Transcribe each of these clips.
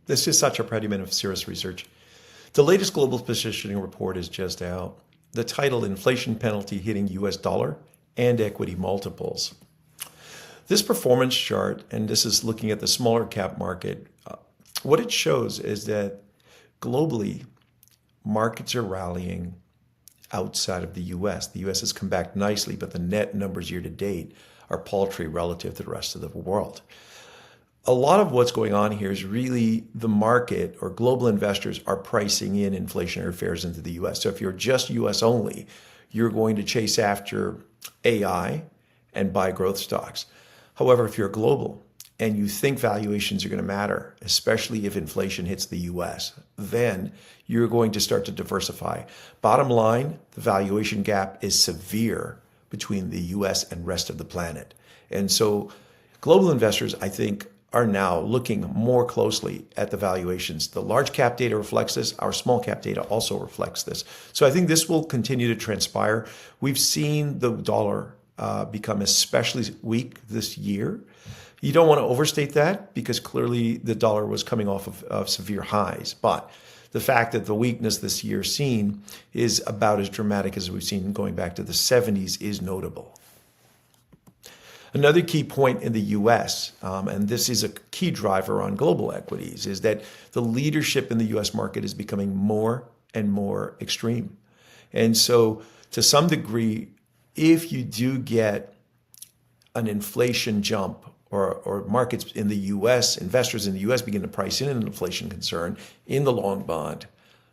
This is such a predicament of Cirrus research. The latest global positioning report is just out. The title, Inflation Penalty Hitting US Dollar and Equity Multiples. This performance chart, and this is looking at the smaller cap market, what it shows is that globally, markets are rallying outside of the US. The US has come back nicely, but the net numbers year to date are paltry relative to the rest of the world. A lot of what's going on here is really the market or global investors are pricing in inflationary fears into the US. So if you're just US only, you're going to chase after AI and buy growth stocks. However, if you're global and you think valuations are going to matter, especially if inflation hits the US, then you're going to start to diversify. Bottom line, the valuation gap is severe between the US and rest of the planet. And so global investors, I think, are now looking more closely at the valuations. The large cap data reflects this. Our small cap data also reflects this. So I think this will continue to transpire. We've seen the dollar become especially weak this year. You don't want to overstate that because clearly the dollar was coming off of severe highs. But the fact that the weakness this year seen is about as dramatic as we've seen going back to the 70s is notable. Another key point in the US, and this is a key driver on global equities, is that the leadership in the US market is becoming more and more extreme. And so to some degree, if you do get an inflation jump or markets in the US, investors in the US begin to price in an inflation concern in the long bond,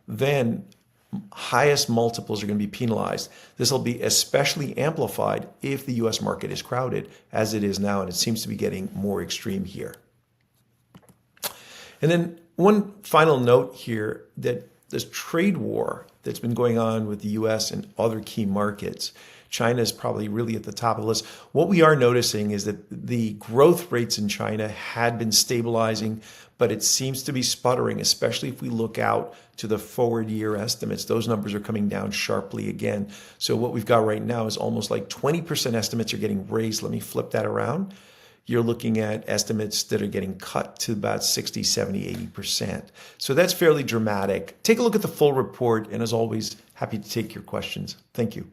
then highest multiples are going to be penalized. This will be especially amplified if the US market is crowded, as it is now, and it seems to be getting more extreme here. And then one final note here, that this trade war that's been going on with the US and other key markets, China is probably really at the top of the list. What we are noticing is that the growth rates in China had been stabilizing, but it seems to be sputtering, especially if we look out to the forward year estimates. Those numbers are coming down sharply again. So what we've got right now is almost like 20% estimates are getting raised. Let me flip that around. You're looking at estimates that are getting cut to about 60, 70, 80%. So that's fairly dramatic. Take a look at the full report, and as always, happy to take your questions. Thank you.